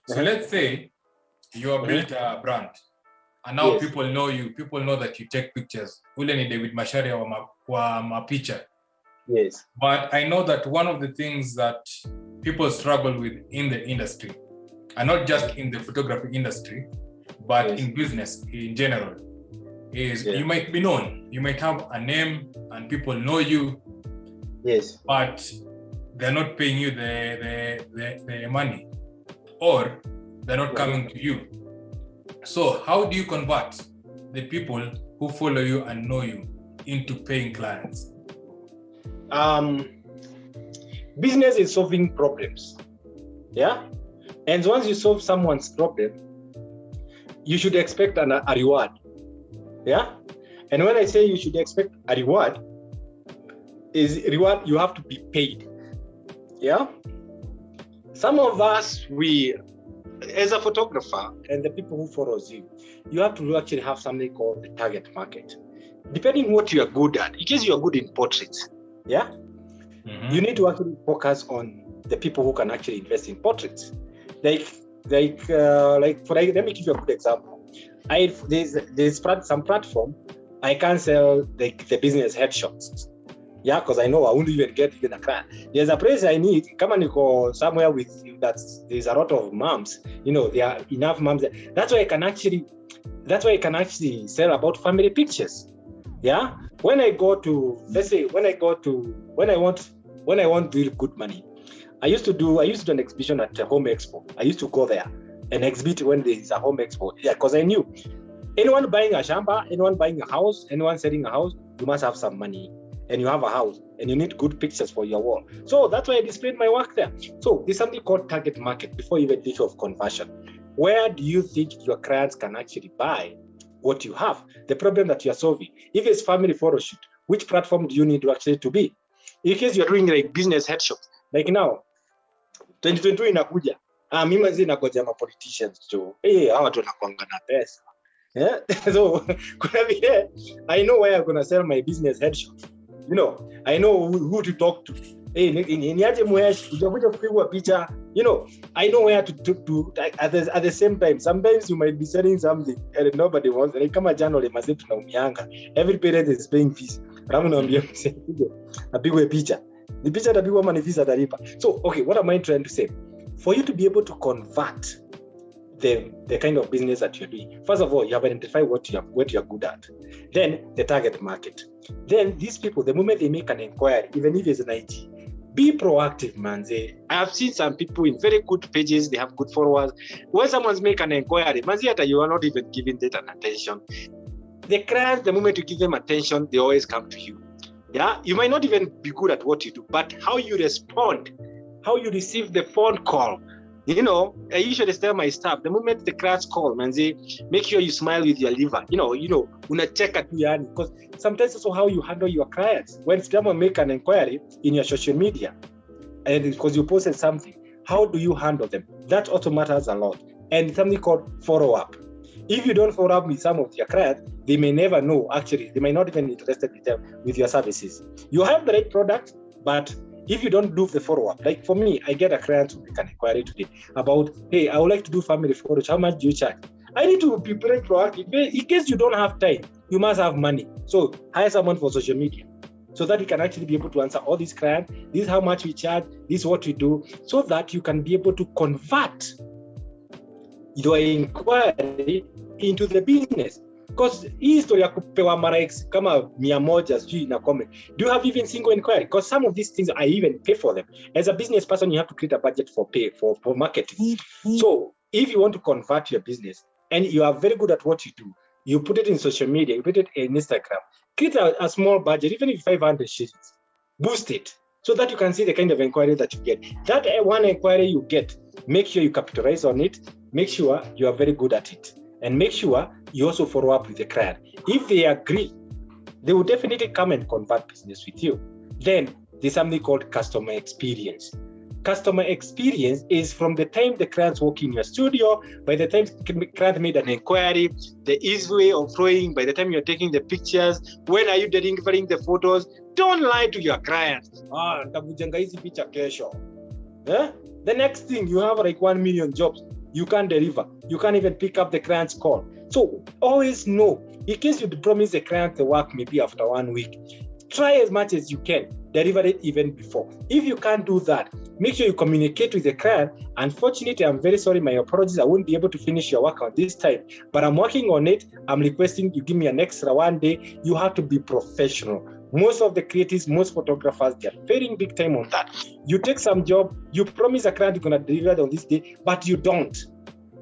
So let's say you are built a brand, and now people know you. People know that you take pictures. Ule ni David Macharia wa Mapicha. Yes. But I know that one of the things that people struggle with in the industry, and not just in the photography industry, but in business in general, is you might be known. You might have a name and people know you. Yes. But they're not paying you the money, or they're not coming to you. So how do you convert the people who follow you and know you into paying clients? Business is solving problems. Yeah. And once you solve someone's problem, you should expect a reward. Yeah. And when I say you should expect a reward, you have to be paid. Yeah. Some of us, as a photographer and the people who follows you, you have to actually have something called the target market. Depending what you are good at, in case you are good in portraits, you need to actually focus on the people who can actually invest in portraits. Let me give you a good example. There's some platform I can sell the business headshots. Yeah, because I know I won't even get a client. There's a place I need. Come and go somewhere with there's a lot of moms. There are enough moms. That's why I can actually sell about family pictures. Yeah. When I want real good money, I used to do an exhibition at the Home Expo. I used to go there and exhibit when there is a Home Expo. Yeah, because I knew anyone buying a shamba, anyone buying a house, anyone selling a house, you must have some money. And you have a house and you need good pictures for your wall. So that's why I displayed my work there. So there's something called target market before you even think of conversion. Where do you think your clients can actually buy what you have? The problem that you're solving. If it's family photo shoot, which platform do you need to actually to be? In case you're doing like business headshots, like now, 2022 inakuja. Mimi zinagoja ma politicians too. Hawa watu wanakuanga na pesa. Yeah. So I know where I'm gonna sell my business headshot. I know who to talk to. Niaje mwesh, ujakuja kupigwa picha. I know where to at the same time. Sometimes you might be selling something and nobody wants it. Like kama journalism mazetu tunaumianga. Every parent is paying fees. Ramu naambia apigwe picha. Ni picha tapigwa ama ni fees atalipa. So, okay, what am I trying to say? For you to be able to convert the kind of business that you're doing, first of all, you have identified what you're good at. Then the target market. Then these people, the moment they make an inquiry, even if it's an IT, be proactive, man. I have seen some people in very good pages, they have good followers. When someone's make an inquiry, you are not even giving that an attention. The clients, the moment you give them attention, they always come to you. Yeah, you might not even be good at what you do, but how you respond, how you receive the phone call. I usually tell my staff, the moment the clients call, make sure you smile with your liver. Unacheka tu yani, because sometimes also how you handle your clients. When someone make an inquiry in your social media, and because you posted something, how do you handle them? That also matters a lot. And something called follow-up. If you don't follow up with some of your clients, they may never know, actually, they might not even be interested with your services. You have the right product, but if you don't do the follow-up, like for me, I get a client who make an inquiry today about, hey, I would like to do family photos. How much do you charge? I need to be very proactive. In case you don't have time, you must have money. So hire someone for social media so that you can actually be able to answer all these clients. This is how much we charge. This is what we do, so that you can be able to convert your inquiry into the business. Because hii story ya kupewa mara X kama 100 sijui na comment. Do you have even single inquiry? Because some of these things I even pay for them. As a business person, you have to create a budget for marketing. So if you want to convert your business and you are very good at what you do, you put it in social media, you put it in Instagram, create a small budget, even if 500 shillings, boost it so that you can see the kind of inquiry that you get. That one inquiry you get, make sure you capitalize on it, make sure you are very good at it. And make sure you also follow up with the client. If they agree, they will definitely come and convert business with you. Then there's something called customer experience. Customer experience is from the time the clients walk in your studio, by the time the client made an inquiry, the easy way of throwing, by the time you're taking the pictures, when are you delivering the photos? Don't lie to your clients. Nitakujenga hizi picha kesho. The next thing, you have like 1 million jobs. you can't deliver. You can't even pick up the client's call. So always know, in case you promise the client the work maybe after 1 week, try as much as you can, deliver it even before. If you can't do that, make sure you communicate with the client. Unfortunately, I'm very sorry, my apologies, I won't be able to finish your work on this time, but I'm working on it. I'm requesting you give me an extra 1 day. You have to be professional. Most of the creatives, most photographers, they're failing big time on that. You take some job, you promise a client you're going to deliver it on this day, but you don't.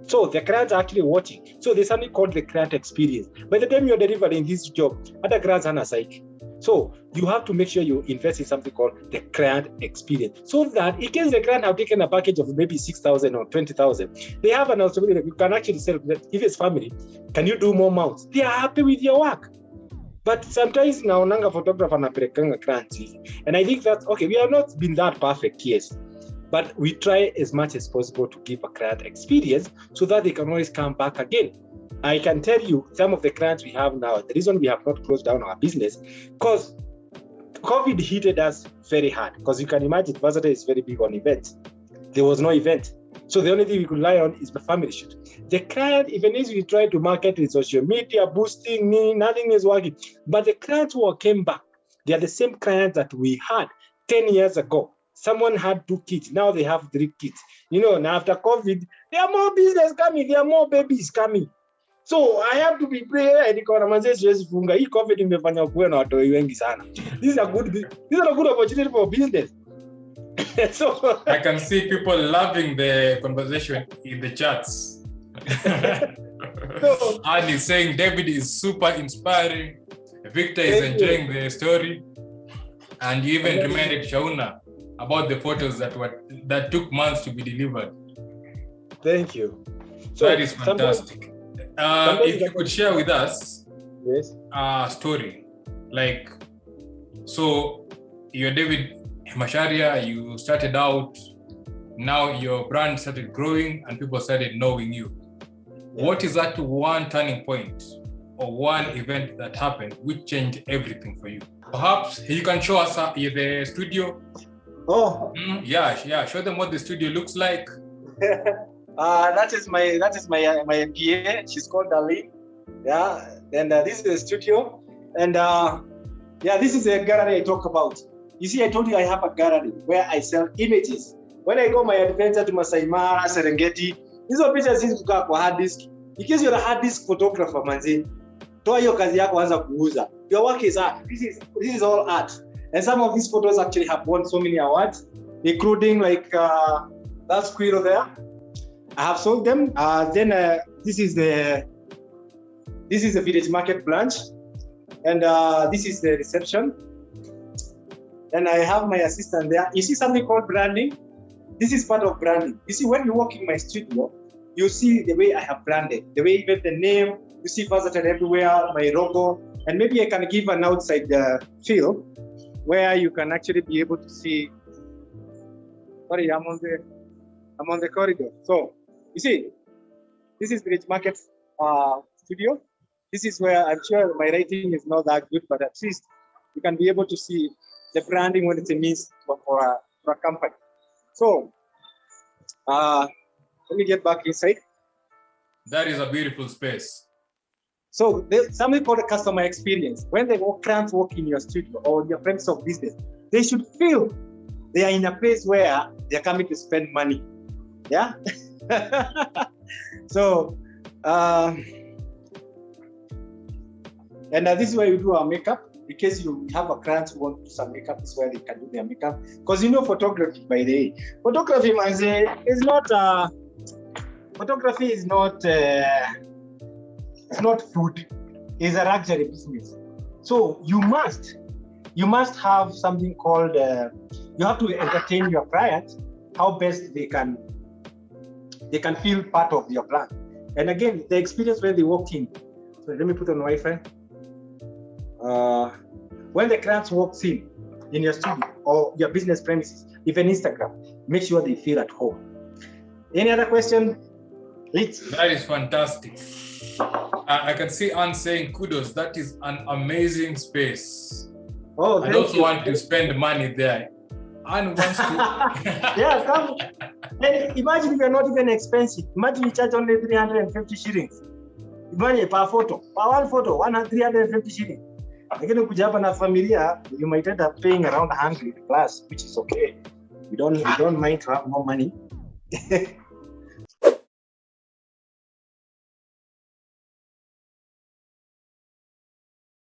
So the clients are actually watching. So there's something called the client experience. By the time you're delivering this job, other clients are aside. So you have to make sure you invest in something called the client experience, so that in case the client have taken a package of maybe 6,000 or 20,000, they have an alternative that you can actually sell. If it's family, can you do more mounts? They are happy with your work. But sometimes now, nanga photographer na pelekanga clients, and I think that okay, we have not been that perfect, yes, but we try as much as possible to give a client experience so that they can always come back again. I can tell you some of the clients we have now, the reason we have not closed down our business, because COVID hit us very hard. Because you can imagine, Varsity is very big on events. There was no event. So the only thing we could rely on is the family shoot. The client, even as we try to market with social media, boosting, nothing is working. But the clients who came back, they are the same clients that we had 10 years ago. Someone had 2 kids, now they have 3 kids. Now after COVID, there are more business coming, there are more babies coming. So I have to be prepared. This is a good opportunity for business. So I can see people loving the conversation in the chats. And he's saying David is super inspiring. Victor is enjoying the story. And you even reminded Shauna about the photos that took months to be delivered. Thank you. So that is fantastic. If you could share with us a story, like, so you're David Macharia, you started out, now your brand started growing and people started knowing you. Yeah. What is that one turning point or one event that happened which changed everything for you? Perhaps you can show us the studio. Oh, yeah. Show them what the studio looks like. That is my PA. She's called Darlene. Yeah, and this is the studio, and this is the gallery I talk about. You see, I told you I have a gallery where I sell images. When I go my adventure to Masai Mara, Serengeti, these are pictures is kukaa kwa hard disk. Because you're a hard disk photographer, manzi, toa hiyo kazi yako anza kuuza. Your work is art. This is all art. And some of these photos actually have won so many awards, including like that squirrel there. I have sold them. Then this is the village market branch, and this is the reception. And I have my assistant there. You see something called branding? This is part of branding. You see, when you walk in my studio, you see the way I have branded, the way even the name, you see versatile everywhere, my logo, and maybe I can give an outside feel where you can actually be able to see. Sorry, I'm on the corridor. So, you see, this is Village Market studio. This is where I'm sure my writing is not that good, but at least you can be able to see the branding when it means for a company. So, let me get back inside. That is a beautiful space. So there's something called a customer experience. When the clients walk in your studio or your premises of business, they should feel they are in a place where they're coming to spend money. Yeah. So, and this is where you do our makeup. In case you have a client who wants to do some makeup, this is where they can do their makeup. Because photography, by the way, photography is not photography is not it's not food. It's a luxury business. So you must have something called you have to entertain your clients how best they can feel part of your plan. And again, the experience when they walk in. So let me put on Wi-Fi. When the clients walks in your studio or your business premises, even Instagram, make sure they feel at home. Any other question? That is fantastic. I can see Anne saying kudos. That is an amazing space. Oh, I also want to spend money there. Anne wants to. Yeah, And imagine if you're not even expensive. Imagine you charge only 350 shillings. Imagine per photo. Per one photo, 350 shillings. Again, if you have a familia, you might end up paying around 100 plus, which is okay. We don't mind to have more money.